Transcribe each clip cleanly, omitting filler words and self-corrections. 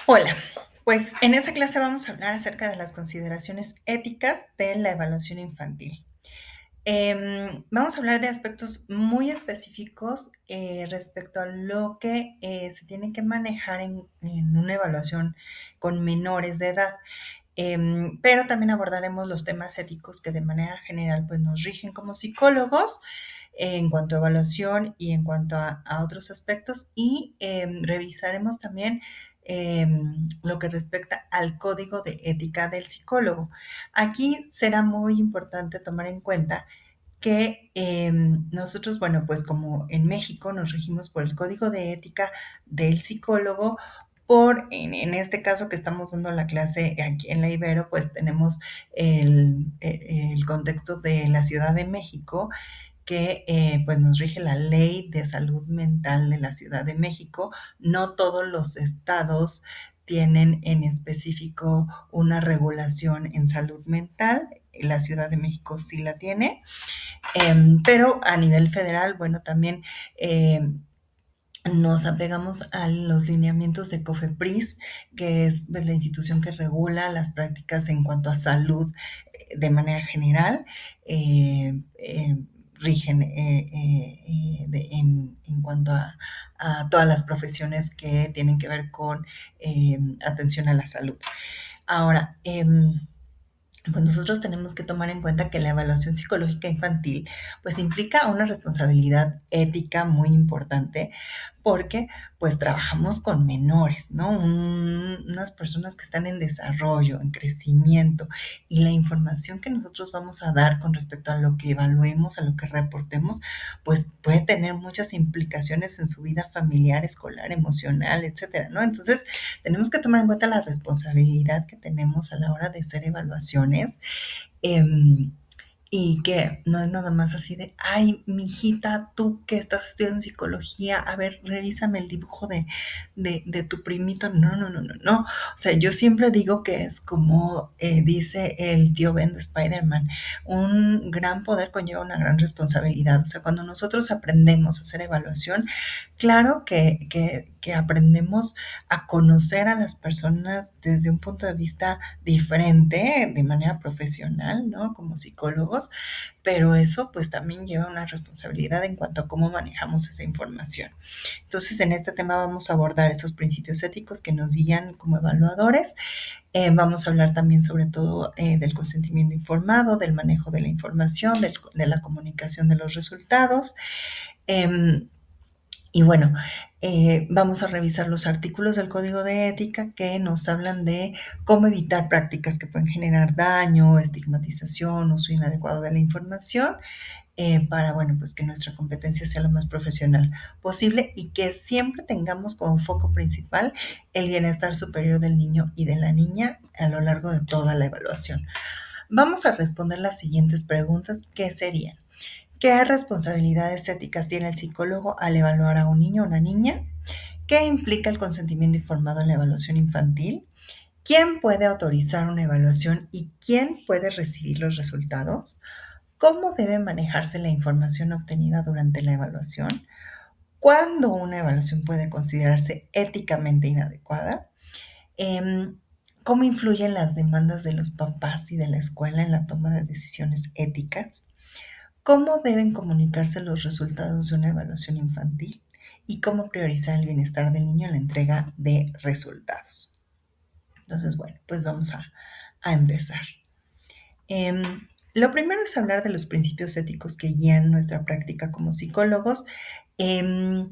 Hola, pues en esta clase vamos a hablar acerca de las consideraciones éticas de la evaluación infantil. Vamos a hablar de aspectos muy específicos respecto a lo que se tiene que manejar en una evaluación con menores de edad. Pero también abordaremos los temas éticos que de manera general pues, nos rigen como psicólogos en cuanto a evaluación y en cuanto a otros aspectos y revisaremos también lo que respecta al código de ética del psicólogo. Aquí será muy importante tomar en cuenta que nosotros, bueno, pues como en México nos regimos por el código de ética del psicólogo, en este caso que estamos dando la clase aquí en la Ibero, pues tenemos el contexto de la Ciudad de México, que pues nos rige la ley de salud mental de la Ciudad de México. No todos los estados tienen en específico una regulación en salud mental. La Ciudad de México sí la tiene, pero a nivel federal, bueno, también nos apegamos a los lineamientos de COFEPRIS, que es pues, la institución que regula las prácticas en cuanto a salud de manera general. Rigen en cuanto a todas las profesiones que tienen que ver con atención a la salud. Ahora, pues nosotros tenemos que tomar en cuenta que la evaluación psicológica infantil pues implica una responsabilidad ética muy importante porque pues trabajamos con menores, ¿no? Unas personas que están en desarrollo, en crecimiento y la información que nosotros vamos a dar con respecto a lo que evaluemos, a lo que reportemos, pues puede tener muchas implicaciones en su vida familiar, escolar, emocional, etcétera, ¿no? Entonces, tenemos que tomar en cuenta la responsabilidad que tenemos a la hora de hacer evaluaciones. em, y que no es nada más así de, ay, mijita, tú que estás estudiando psicología, a ver, revísame el dibujo de tu primito. No, no, no, no, no. O sea, yo siempre digo que es como dice el tío Ben de Spider-Man, un gran poder conlleva una gran responsabilidad. O sea, cuando nosotros aprendemos a hacer evaluación, claro que aprendemos a conocer a las personas desde un punto de vista diferente, de manera profesional, ¿no? Como psicólogos, pero eso pues también lleva una responsabilidad en cuanto a cómo manejamos esa información. Entonces, en este tema vamos a abordar esos principios éticos que nos guían como evaluadores. Vamos a hablar también sobre todo del consentimiento informado, del manejo de la información, de la comunicación de los resultados. Eh, y bueno, vamos a revisar los artículos del Código de Ética que nos hablan de cómo evitar prácticas que pueden generar daño, estigmatización, uso inadecuado de la información, para, bueno, pues que nuestra competencia sea lo más profesional posible y que siempre tengamos como foco principal el bienestar superior del niño y de la niña a lo largo de toda la evaluación. Vamos a responder las siguientes preguntas, que serían: ¿qué responsabilidades éticas tiene el psicólogo al evaluar a un niño o una niña? ¿Qué implica el consentimiento informado en la evaluación infantil? ¿Quién puede autorizar una evaluación y quién puede recibir los resultados? ¿Cómo debe manejarse la información obtenida durante la evaluación? ¿Cuándo una evaluación puede considerarse éticamente inadecuada? Em, ¿Cómo influyen las demandas de los papás y de la escuela en la toma de decisiones éticas? ¿Cómo deben comunicarse los resultados de una evaluación infantil? Y cómo priorizar el bienestar del niño en la entrega de resultados. Entonces, bueno, pues vamos a empezar. Lo primero es hablar de los principios éticos que guían nuestra práctica como psicólogos. Em,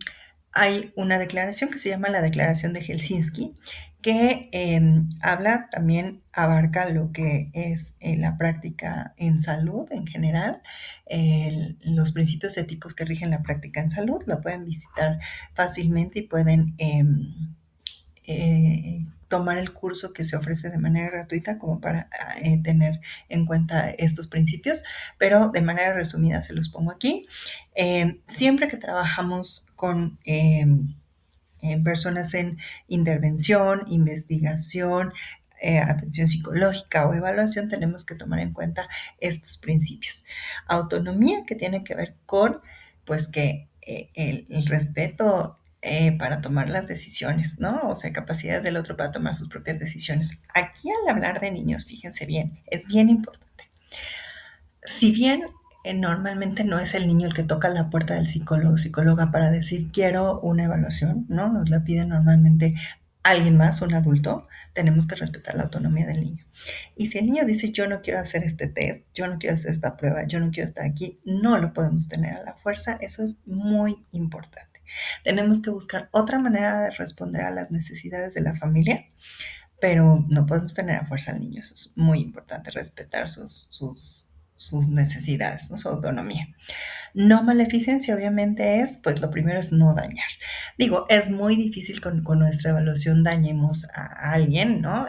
Hay una declaración que se llama la Declaración de Helsinki, que habla también, abarca lo que es la práctica en salud en general, los principios éticos que rigen la práctica en salud. Lo pueden visitar fácilmente y pueden tomar el curso que se ofrece de manera gratuita como para tener en cuenta estos principios, pero de manera resumida se los pongo aquí. Siempre que trabajamos con personas en intervención, investigación, atención psicológica o evaluación, tenemos que tomar en cuenta estos principios. Autonomía, que tiene que ver con, pues, que el respeto para tomar las decisiones, ¿no? O sea, capacidades del otro para tomar sus propias decisiones. Aquí al hablar de niños, fíjense bien, es bien importante. Si bien normalmente no es el niño el que toca la puerta del psicólogo o psicóloga para decir quiero una evaluación, ¿no? Nos la pide normalmente alguien más, un adulto, tenemos que respetar la autonomía del niño. Y si el niño dice yo no quiero hacer este test, yo no quiero hacer esta prueba, yo no quiero estar aquí, no lo podemos tener a la fuerza, eso es muy importante. Tenemos que buscar otra manera de responder a las necesidades de la familia, pero no podemos tener a fuerza al niño, eso es muy importante, respetar sus necesidades, ¿no? Su autonomía. No maleficencia, obviamente es, pues lo primero es no dañar. Digo, es muy difícil con nuestra evaluación dañemos a alguien, ¿no?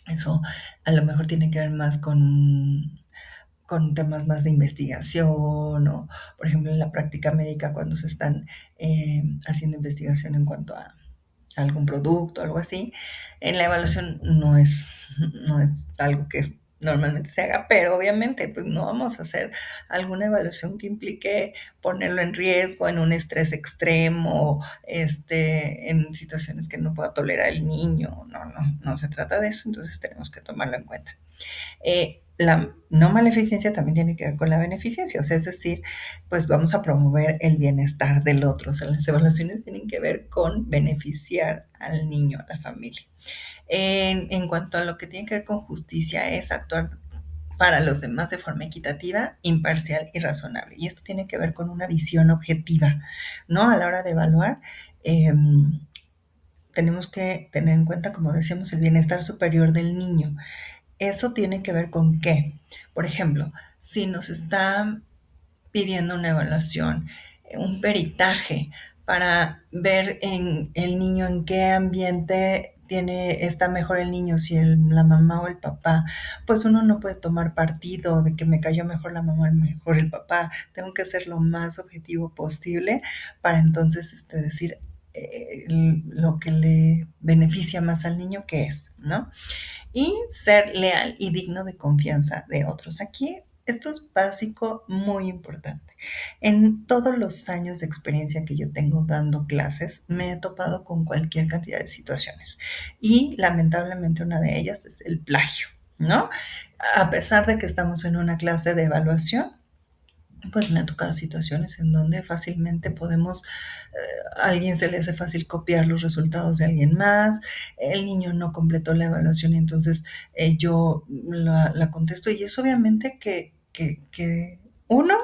Eso a lo mejor tiene que ver más con temas más de investigación o, por ejemplo, en la práctica médica cuando se están haciendo investigación en cuanto a algún producto, algo así. En la evaluación no es algo que normalmente se haga, pero obviamente pues no vamos a hacer alguna evaluación que implique ponerlo en riesgo, en un estrés extremo, en situaciones que no pueda tolerar el niño. No, no, no se trata de eso, entonces tenemos que tomarlo en cuenta. La no maleficencia también tiene que ver con la beneficencia, o sea, es decir, pues vamos a promover el bienestar del otro, o sea, las evaluaciones tienen que ver con beneficiar al niño, a la familia. En cuanto a lo que tiene que ver con justicia, es actuar para los demás de forma equitativa, imparcial y razonable. Y esto tiene que ver con una visión objetiva, ¿no? A la hora de evaluar, eh, tenemos que tener en cuenta, como decíamos, el bienestar superior del niño. Eso tiene que ver con qué. Por ejemplo, si nos está pidiendo una evaluación, un peritaje para ver en el niño en qué ambiente está mejor el niño, si la mamá o el papá, pues uno no puede tomar partido de que me cayó mejor la mamá o mejor el papá. Tengo que ser lo más objetivo posible para entonces decir lo que le beneficia más al niño, que es, ¿no? Y ser leal y digno de confianza de otros. Aquí esto es básico, muy importante. En todos los años de experiencia que yo tengo dando clases, me he topado con cualquier cantidad de situaciones y lamentablemente una de ellas es el plagio, ¿no? A pesar de que estamos en una clase de evaluación, pues me han tocado situaciones en donde fácilmente podemos, a alguien se le hace fácil copiar los resultados de alguien más, el niño no completó la evaluación y entonces yo la contesto y es obviamente que uno,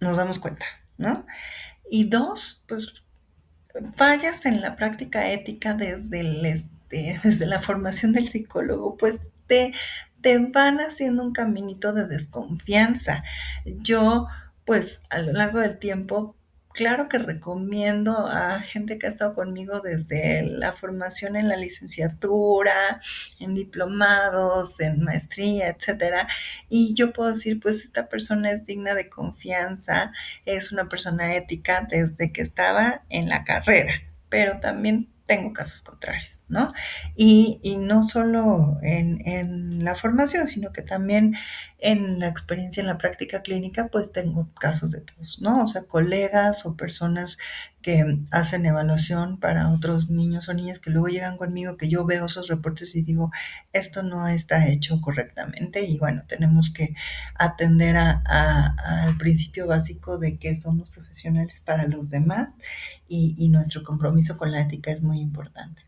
nos damos cuenta, ¿no? Y dos, pues fallas en la práctica ética desde la formación del psicólogo, pues te van haciendo un caminito de desconfianza. Yo, pues a lo largo del tiempo, claro que recomiendo a gente que ha estado conmigo desde la formación en la licenciatura, en diplomados, en maestría, etcétera. Y yo puedo decir, pues esta persona es digna de confianza, es una persona ética desde que estaba en la carrera, pero también tengo casos contrarios, ¿no? Y no solo en la formación, sino que también en la experiencia en la práctica clínica, pues tengo casos de todos, ¿no? O sea, colegas o personas que hacen evaluación para otros niños o niñas que luego llegan conmigo, que yo veo esos reportes y digo, esto no está hecho correctamente y bueno, tenemos que atender al principio básico de que somos profesionales para los demás y nuestro compromiso con la ética es muy importante.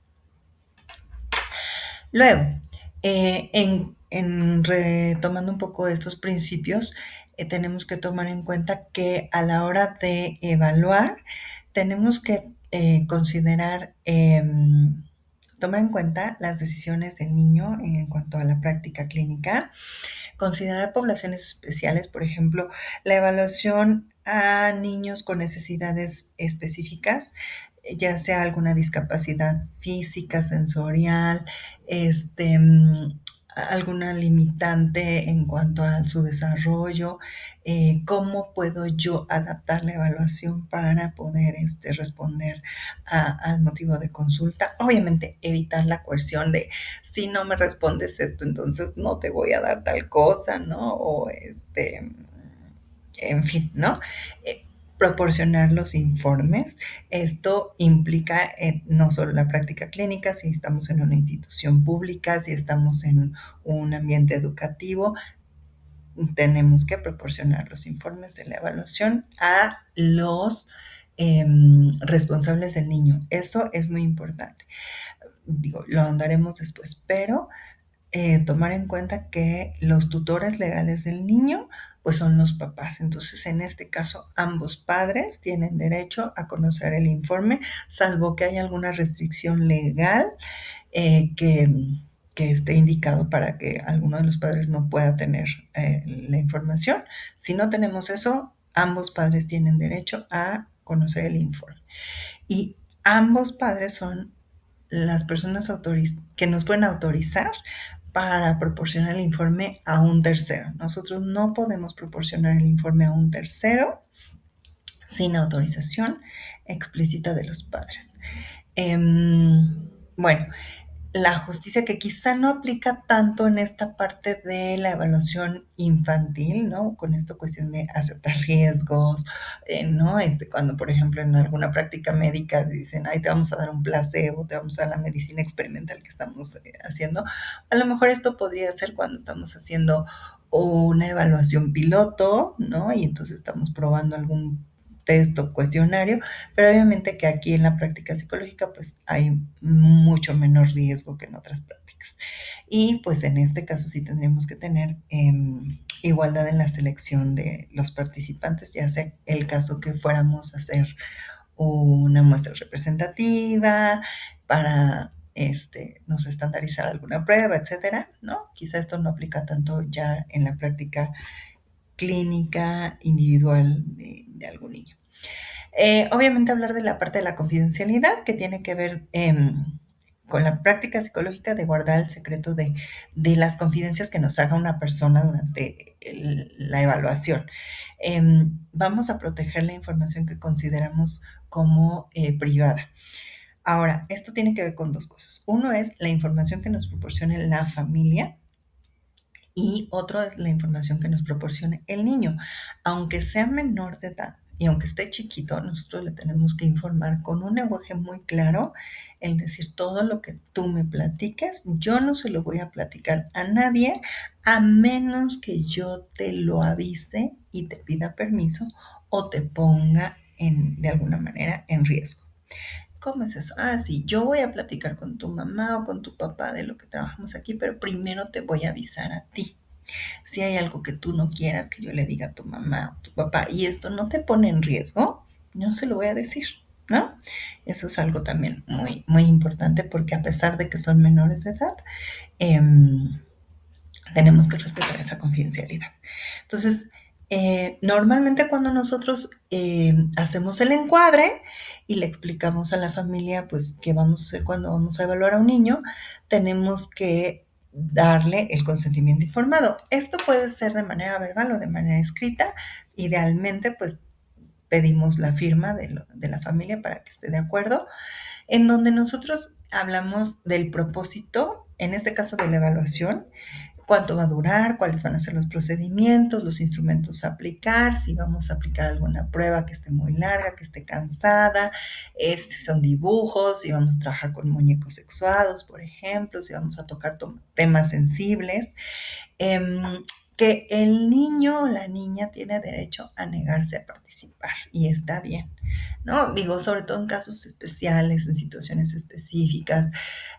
Luego, retomando un poco estos principios, tenemos que tomar en cuenta que a la hora de evaluar, tenemos que considerar, tomar en cuenta las decisiones del niño en cuanto a la práctica clínica, considerar poblaciones especiales, por ejemplo, la evaluación a niños con necesidades específicas, ya sea alguna discapacidad física, sensorial, alguna limitante en cuanto a su desarrollo, cómo puedo yo adaptar la evaluación para poder responder al motivo de consulta. Obviamente, evitar la coerción de si no me respondes esto, entonces no te voy a dar tal cosa, ¿no? O en fin, ¿no? proporcionar los informes. Esto implica no solo la práctica clínica, si estamos en una institución pública, si estamos en un ambiente educativo, tenemos que proporcionar los informes de la evaluación a los responsables del niño. Eso es muy importante. Digo, lo andaremos después, pero tomar en cuenta que los tutores legales del niño pues son los papás. Entonces, en este caso, ambos padres tienen derecho a conocer el informe, salvo que haya alguna restricción legal eh, que, que esté indicado para que alguno de los padres no pueda tener la información. Si no tenemos eso, ambos padres tienen derecho a conocer el informe. Y ambos padres son las personas que nos pueden autorizar para proporcionar el informe a un tercero. Nosotros no podemos proporcionar el informe a un tercero sin autorización explícita de los padres. Bueno, la justicia que quizá no aplica tanto en esta parte de la evaluación infantil, ¿no? Con esta cuestión de aceptar riesgos, ¿no? Cuando, por ejemplo, en alguna práctica médica dicen, ay, te vamos a dar un placebo, te vamos a dar la medicina experimental que estamos haciendo. A lo mejor esto podría ser cuando estamos haciendo una evaluación piloto, ¿no? Y entonces estamos probando algún test o cuestionario, pero obviamente que aquí en la práctica psicológica pues hay mucho menor riesgo que en otras prácticas. Y pues en este caso sí tendríamos que tener igualdad en la selección de los participantes, ya sea el caso que fuéramos a hacer una muestra representativa para no sé, estandarizar alguna prueba, etcétera, ¿no? Quizá esto no aplica tanto ya en la práctica clínica individual de algún niño. Obviamente hablar de la parte de la confidencialidad que tiene que ver con la práctica psicológica de guardar el secreto de las confidencias que nos haga una persona durante la evaluación. Vamos a proteger la información que consideramos como privada. Ahora, esto tiene que ver con dos cosas. Uno es la información que nos proporcione la familia y otro es la información que nos proporcione el niño. Aunque sea menor de edad y aunque esté chiquito, nosotros le tenemos que informar con un lenguaje muy claro, el decir todo lo que tú me platiques, yo no se lo voy a platicar a nadie a menos que yo te lo avise y te pida permiso o te ponga de alguna manera en riesgo. ¿Cómo es eso? Ah, sí, yo voy a platicar con tu mamá o con tu papá de lo que trabajamos aquí, pero primero te voy a avisar a ti. Si hay algo que tú no quieras que yo le diga a tu mamá o tu papá y esto no te pone en riesgo, no se lo voy a decir, ¿no? Eso es algo también muy, muy importante porque a pesar de que son menores de edad, em, tenemos que respetar esa confidencialidad. Entonces, normalmente cuando nosotros hacemos el encuadre y le explicamos a la familia, pues, qué vamos a hacer cuando vamos a evaluar a un niño, tenemos que darle el consentimiento informado. Esto puede ser de manera verbal o de manera escrita. Idealmente, pues, pedimos la firma de la familia para que esté de acuerdo, en donde nosotros hablamos del propósito, en este caso de la evaluación, cuánto va a durar, cuáles van a ser los procedimientos, los instrumentos a aplicar, si vamos a aplicar alguna prueba que esté muy larga, que esté cansada, si son dibujos, si vamos a trabajar con muñecos sexuados, por ejemplo, si vamos a tocar temas sensibles, que el niño o la niña tiene derecho a negarse a participar y está bien, ¿no? Digo, sobre todo en casos especiales, en situaciones específicas.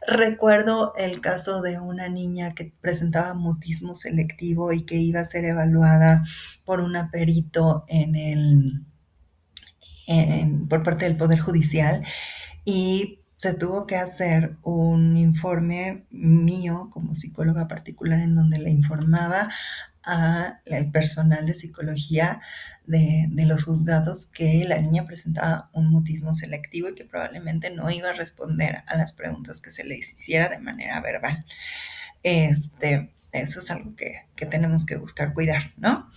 Recuerdo el caso de una niña que presentaba mutismo selectivo y que iba a ser evaluada por una perito por parte del Poder Judicial y se tuvo que hacer un informe mío como psicóloga particular en donde le informaba al personal de psicología de los juzgados que la niña presentaba un mutismo selectivo y que probablemente no iba a responder a las preguntas que se le hiciera de manera verbal. Eso es algo que tenemos que buscar cuidar, ¿no?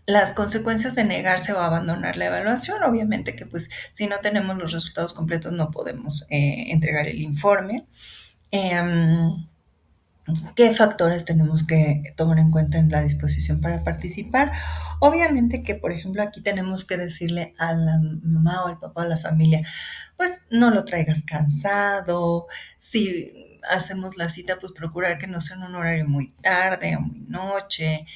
Las consecuencias de negarse o abandonar la evaluación, obviamente que pues si no tenemos los resultados completos no podemos entregar el informe. Em, ¿Qué factores tenemos que tomar en cuenta en la disposición para participar? Obviamente que, por ejemplo, aquí tenemos que decirle a la mamá o al papá o a la familia, pues no lo traigas cansado, si hacemos la cita, pues procurar que no sea en un horario muy tarde o muy noche,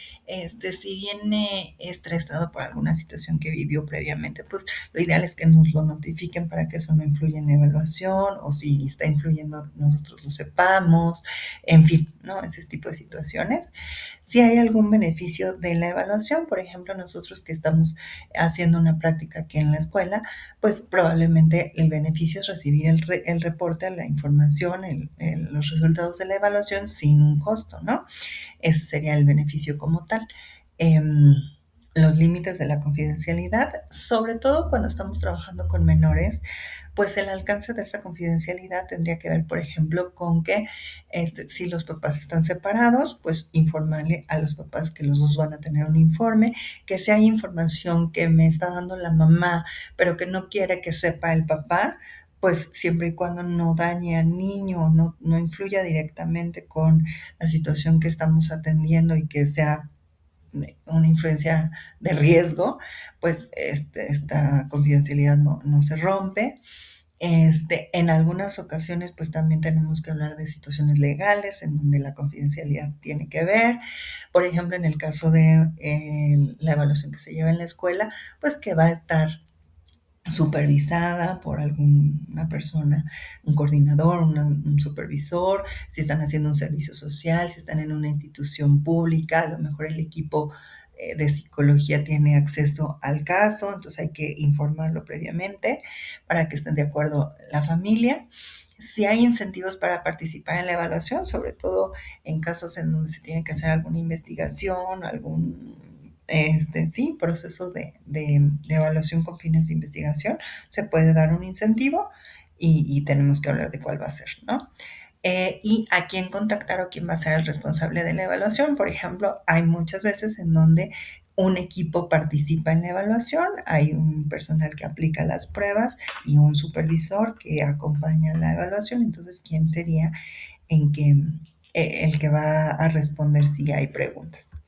si viene estresado por alguna situación que vivió previamente, pues lo ideal es que nos lo notifiquen para que eso no influya en la evaluación, o si está influyendo nosotros lo sepamos, en fin, ¿no? Ese tipo de situaciones. Si hay algún beneficio de la evaluación, por ejemplo, nosotros que estamos haciendo una práctica aquí en la escuela, pues probablemente el beneficio es recibir el reporte, la información, los resultados de la evaluación sin un costo, ¿no? Ese sería el beneficio como tal. Em, los límites de la confidencialidad, sobre todo cuando estamos trabajando con menores, pues el alcance de esta confidencialidad tendría que ver, por ejemplo, con que si los papás están separados, pues informarle a los papás que los dos van a tener un informe, que si hay información que me está dando la mamá, pero que no quiere que sepa el papá, pues siempre y cuando no dañe al niño, no influya directamente con la situación que estamos atendiendo y que sea una influencia de riesgo, pues esta confidencialidad no se rompe. En algunas ocasiones, pues también tenemos que hablar de situaciones legales en donde la confidencialidad tiene que ver. Por ejemplo, en el caso de la evaluación que se lleva en la escuela, pues que va a estar supervisada por alguna persona, un coordinador, un supervisor, si están haciendo un servicio social, si están en una institución pública, a lo mejor el equipo de psicología tiene acceso al caso, entonces hay que informarlo previamente para que estén de acuerdo la familia. Si hay incentivos para participar en la evaluación, sobre todo en casos en donde se tiene que hacer alguna investigación, algún sí, proceso de evaluación con fines de investigación, se puede dar un incentivo y tenemos que hablar de cuál va a ser, ¿no? Y a quién contactar o quién va a ser el responsable de la evaluación. Por ejemplo, hay muchas veces en donde un equipo participa en la evaluación, hay un personal que aplica las pruebas y un supervisor que acompaña la evaluación. Entonces, ¿quién sería en que, el que va a responder si hay preguntas?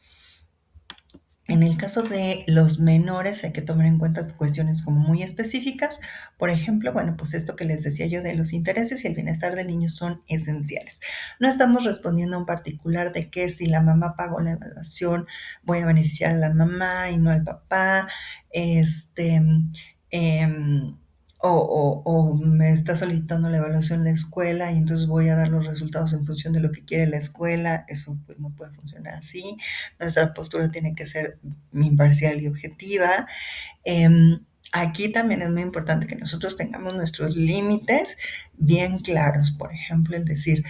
En el caso de los menores hay que tomar en cuenta cuestiones como muy específicas. Por ejemplo, bueno, pues esto que les decía yo de los intereses y el bienestar del niño son esenciales. No estamos respondiendo a un particular de que si la mamá pagó la evaluación, voy a beneficiar a la mamá y no al papá. Este, em, o me está solicitando la evaluación la escuela y entonces voy a dar los resultados en función de lo que quiere la escuela. Eso pues no puede funcionar así. Nuestra postura tiene que ser imparcial y objetiva. Aquí también es muy importante que nosotros tengamos nuestros límites bien claros. Por ejemplo, el decir,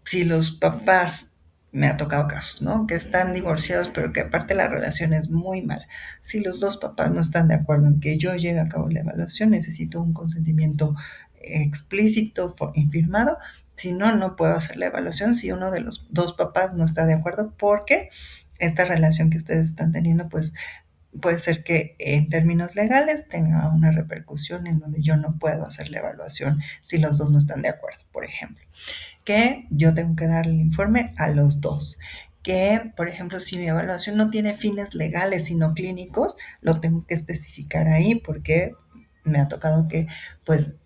si los papás, me ha tocado casos, ¿no? Que están divorciados, pero que aparte la relación es muy mala. Si los dos papás no están de acuerdo en que yo lleve a cabo la evaluación, necesito un consentimiento explícito y firmado. Si no, no puedo hacer la evaluación si uno de los dos papás no está de acuerdo, porque esta relación que ustedes están teniendo, pues puede ser que en términos legales tenga una repercusión en donde yo no puedo hacer la evaluación si los dos no están de acuerdo, por ejemplo. Que yo tengo que dar el informe a los dos. Que, por ejemplo, si mi evaluación no tiene fines legales, sino clínicos, lo tengo que especificar ahí porque me ha tocado que pues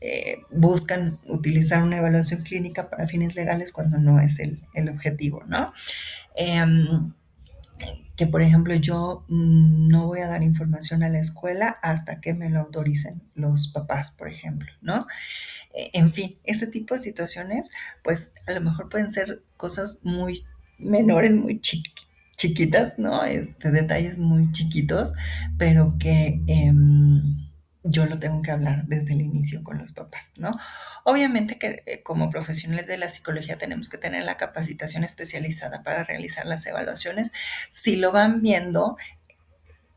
buscan utilizar una evaluación clínica para fines legales cuando no es el objetivo, ¿no? Em, que por ejemplo yo no voy a dar información a la escuela hasta que me lo autoricen los papás, por ejemplo, ¿no? En fin, ese tipo de situaciones, pues a lo mejor pueden ser cosas muy menores, muy chiquitas, ¿no? Detalles muy chiquitos, pero que yo lo tengo que hablar desde el inicio con los papás, ¿no? Obviamente que como profesionales de la psicología tenemos que tener la capacitación especializada para realizar las evaluaciones. Si lo van viendo,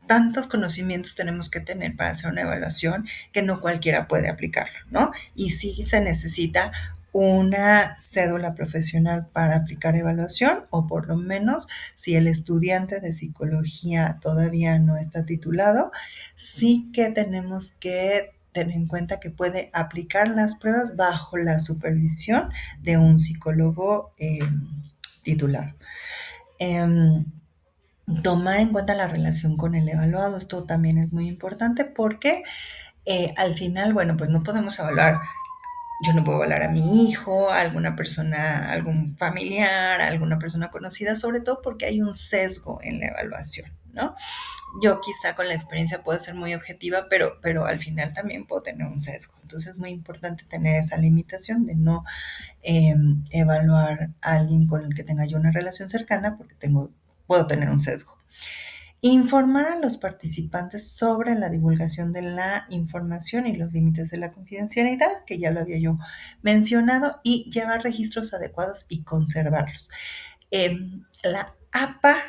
tantos conocimientos tenemos que tener para hacer una evaluación que no cualquiera puede aplicarlo, ¿no? Y sí se necesita una cédula profesional para aplicar evaluación, o por lo menos si el estudiante de psicología todavía no está titulado, sí que tenemos que tener en cuenta que puede aplicar las pruebas bajo la supervisión de un psicólogo titulado. Em, Tomar en cuenta la relación con el evaluado, esto también es muy importante porque al final, bueno, pues no podemos evaluar, yo no puedo evaluar a mi hijo, a alguna persona, algún familiar, a alguna persona conocida, sobre todo porque hay un sesgo en la evaluación, ¿no? Yo quizá con la experiencia puedo ser muy objetiva, pero al final también puedo tener un sesgo. Entonces es muy importante tener esa limitación de no evaluar a alguien con el que tenga yo una relación cercana porque puedo tener un sesgo. Informar a los participantes sobre la divulgación de la información y los límites de la confidencialidad, que ya lo había yo mencionado, y llevar registros adecuados y conservarlos. La APA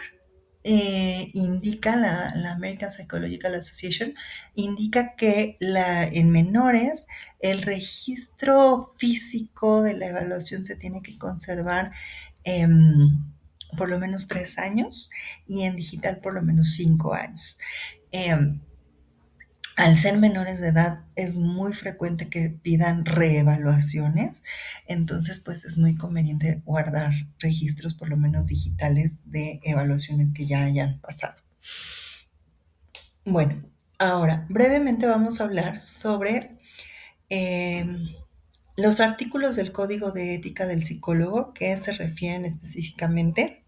indica, la American Psychological Association, indica que en menores el registro físico de la evaluación se tiene que conservar por lo menos 3 años y en digital por lo menos 5 años. Em, Al ser menores de edad es muy frecuente que pidan reevaluaciones, entonces pues es muy conveniente guardar registros por lo menos digitales de evaluaciones que ya hayan pasado. Bueno, ahora brevemente vamos a hablar sobre em, los artículos del Código de Ética del Psicólogo que se refieren específicamente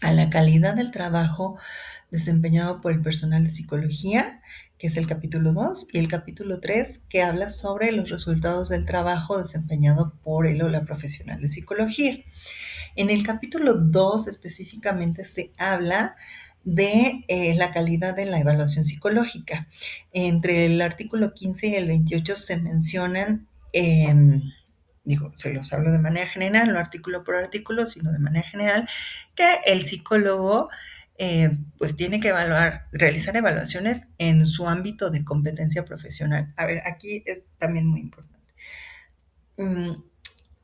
a la calidad del trabajo desempeñado por el personal de psicología, que es el capítulo 2, y el capítulo 3, que habla sobre los resultados del trabajo desempeñado por él o la profesional de psicología. En el capítulo 2 específicamente se habla de la calidad de la evaluación psicológica. Entre el artículo 15 y el 28 se mencionan, digo, se los hablo de manera general, no artículo por artículo, sino de manera general, que el psicólogo pues tiene que realizar evaluaciones en su ámbito de competencia profesional. A ver, aquí es también muy importante. Mm,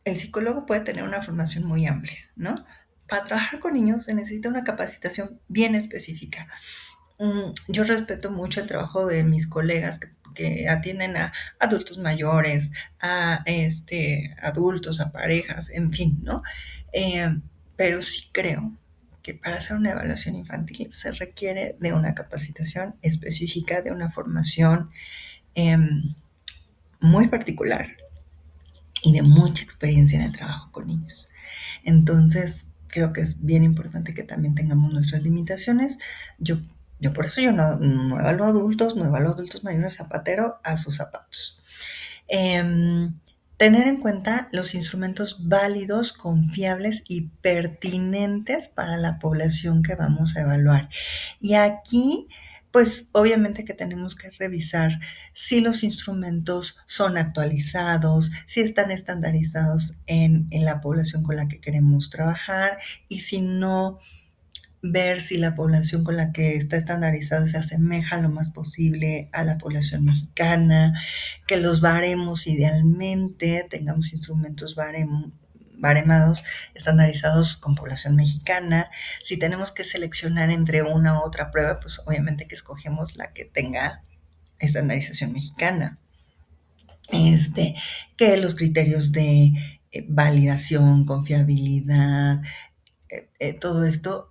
el psicólogo puede tener una formación muy amplia, ¿no? Para trabajar con niños se necesita una capacitación bien específica. Yo respeto mucho el trabajo de mis colegas que atienden a adultos mayores, a adultos, a parejas, en fin, ¿no? Eh, pero sí creo que para hacer una evaluación infantil se requiere de una capacitación específica, de una formación em, muy particular y de mucha experiencia en el trabajo con niños. Entonces, creo que es bien importante que también tengamos nuestras limitaciones. Yo, yo por eso yo no evalúo adultos, no evalúo adultos mayores, zapatero a sus zapatos. Em, Tener en cuenta los instrumentos válidos, confiables y pertinentes para la población que vamos a evaluar. Y aquí, pues obviamente que tenemos que revisar si los instrumentos son actualizados, si están estandarizados en la población con la que queremos trabajar y si no, ver si la población con la que está estandarizada se asemeja lo más posible a la población mexicana, que los baremos idealmente, tengamos instrumentos baremados, estandarizados con población mexicana. Si tenemos que seleccionar entre una u otra prueba, pues obviamente que escogemos la que tenga estandarización mexicana. Que los criterios de validación, confiabilidad, todo esto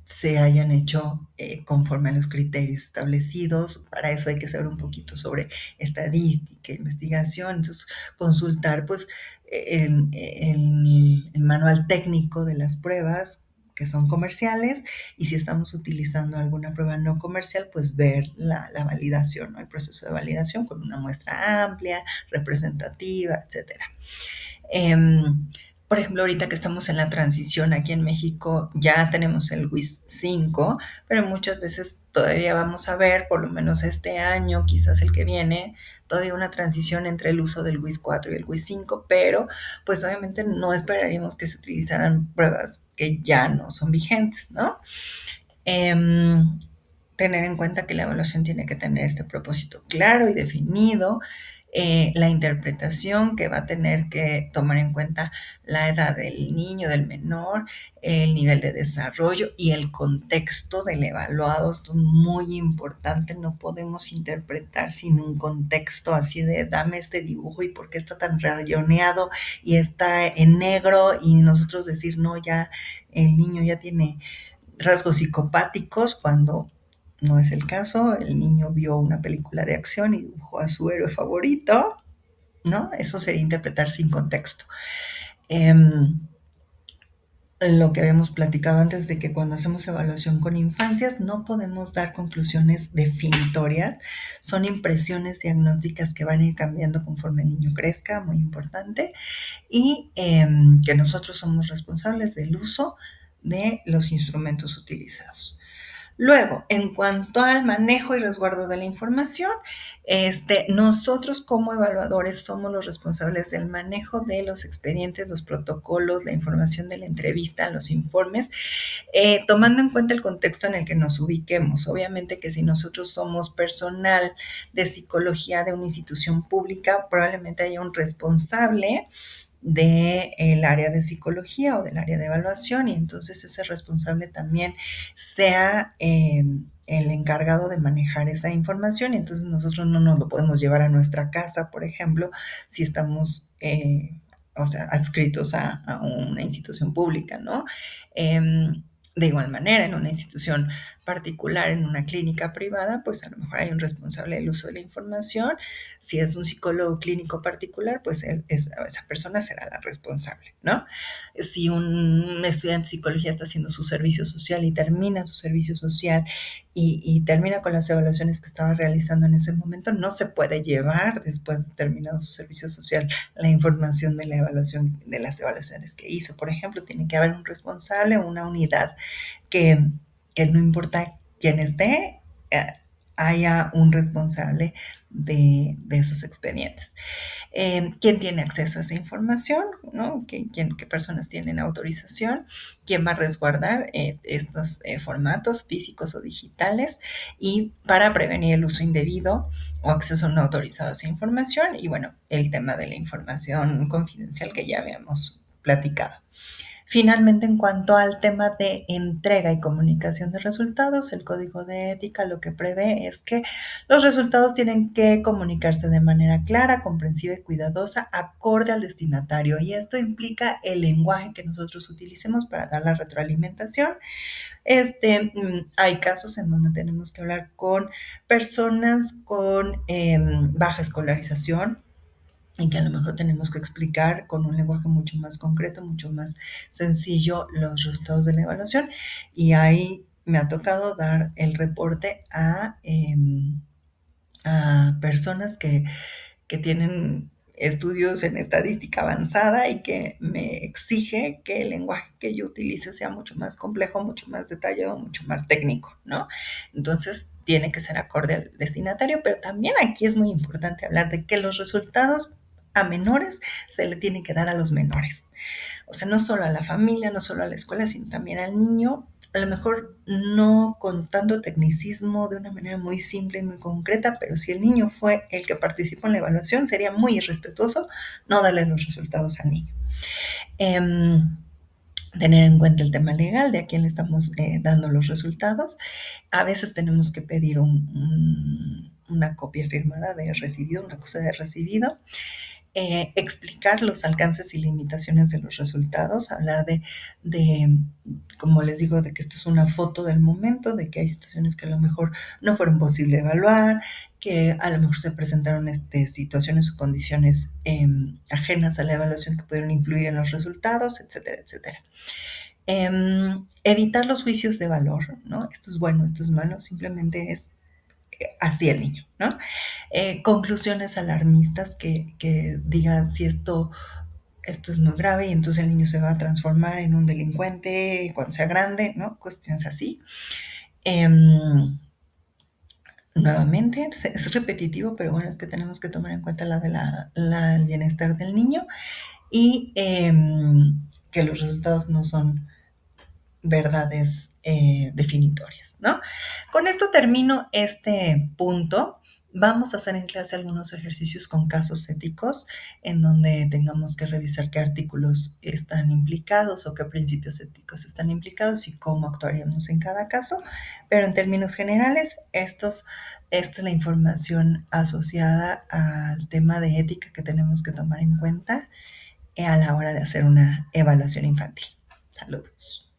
se hayan hecho conforme a los criterios establecidos. Para eso hay que saber un poquito sobre estadística, investigación, entonces consultar pues el manual técnico de las pruebas que son comerciales y si estamos utilizando alguna prueba no comercial, pues ver la validación, ¿no? El proceso de validación con una muestra amplia, representativa, etcétera. Em, por ejemplo, ahorita que estamos en la transición aquí en México, ya tenemos el WIS 5, pero muchas veces todavía vamos a ver, por lo menos este año, quizás el que viene, todavía una transición entre el uso del WIS 4 y el WIS 5, pero pues obviamente no esperaríamos que se utilizaran pruebas que ya no son vigentes, ¿no? Tener en cuenta que la evaluación tiene que tener este propósito claro y definido, la interpretación que va a tener que tomar en cuenta la edad del niño, del menor, el nivel de desarrollo y el contexto del evaluado. Esto es muy importante, no podemos interpretar sin un contexto así de dame este dibujo y por qué está tan rayoneado y está en negro y nosotros decir no, ya el niño ya tiene rasgos psicopáticos cuando no es el caso. El niño vio una película de acción y dibujó a su héroe favorito, ¿no? Eso sería interpretar sin contexto. Lo que habíamos platicado antes de que cuando hacemos evaluación con infancias no podemos dar conclusiones definitorias, son impresiones diagnósticas que van a ir cambiando conforme el niño crezca, muy importante, y que nosotros somos responsables del uso de los instrumentos utilizados. Luego, en cuanto al manejo y resguardo de la información, nosotros como evaluadores somos los responsables del manejo de los expedientes, los protocolos, la información de la entrevista, los informes, tomando en cuenta el contexto en el que nos ubiquemos. Obviamente que si nosotros somos personal de psicología de una institución pública, probablemente haya un responsable del área de psicología o del área de evaluación y entonces ese responsable también sea el encargado de manejar esa información y entonces nosotros no nos lo podemos llevar a nuestra casa, por ejemplo, si estamos, o sea, adscritos a una institución pública, ¿no? De igual manera, en una institución particular, en una clínica privada, pues a lo mejor hay un responsable del uso de la información. Si es un psicólogo clínico particular, pues esa persona será la responsable, ¿no? Si un estudiante de psicología está haciendo su servicio social y termina su servicio social y termina con las evaluaciones que estaba realizando en ese momento, no se puede llevar después de terminado su servicio social la información de la evaluación, de las evaluaciones que hizo. Por ejemplo, tiene que haber un responsable, una unidad que, que no importa quién esté, eh, haya un responsable de esos expedientes. ¿Quién tiene acceso a esa información? ¿No? ¿Qué personas tienen autorización? ¿Quién va a resguardar estos formatos físicos o digitales? Y para prevenir el uso indebido o acceso no autorizado a esa información. Y bueno, el tema de la información confidencial que ya habíamos platicado. Finalmente, en cuanto al tema de entrega y comunicación de resultados, el código de ética lo que prevé es que los resultados tienen que comunicarse de manera clara, comprensiva y cuidadosa, acorde al destinatario. Y esto implica el lenguaje que nosotros utilicemos para dar la retroalimentación. Hay casos en donde tenemos que hablar con personas con baja escolarización y que a lo mejor tenemos que explicar con un lenguaje mucho más concreto, mucho más sencillo los resultados de la evaluación. Y ahí me ha tocado dar el reporte a personas que tienen estudios en estadística avanzada y que me exige que el lenguaje que yo utilice sea mucho más complejo, mucho más detallado, mucho más técnico, ¿no? Entonces, tiene que ser acorde al destinatario, pero también aquí es muy importante hablar de que los resultados a menores se le tiene que dar a los menores. O sea, no solo a la familia, no solo a la escuela, sino también al niño, a lo mejor no con tanto tecnicismo, de una manera muy simple y muy concreta, pero si el niño fue el que participó en la evaluación, sería muy irrespetuoso no darle los resultados al niño. Em, Tener en cuenta el tema legal de a quién le estamos dando los resultados. A veces tenemos que pedir una copia firmada de recibido, una cosa de recibido, explicar los alcances y limitaciones de los resultados, hablar de, como les digo, de que esto es una foto del momento, de que hay situaciones que a lo mejor no fueron posible evaluar, que a lo mejor se presentaron situaciones o condiciones ajenas a la evaluación que pudieron influir en los resultados, etcétera, etcétera. Evitar los juicios de valor, ¿no? Esto es bueno, esto es malo, simplemente es así el niño, ¿no? Conclusiones alarmistas que digan si esto es muy grave y entonces el niño se va a transformar en un delincuente cuando sea grande, ¿no? Cuestiones así. Nuevamente, es repetitivo, pero bueno, es que tenemos que tomar en cuenta el bienestar del niño y que los resultados no son verdades definitorias, ¿no? Con esto termino este punto Vamos a hacer en clase algunos ejercicios con casos éticos en donde tengamos que revisar qué artículos están implicados o qué principios éticos están implicados y cómo actuaríamos en cada caso, pero en términos generales, esta es la información asociada al tema de ética que tenemos que tomar en cuenta a la hora de hacer una evaluación infantil. Saludos.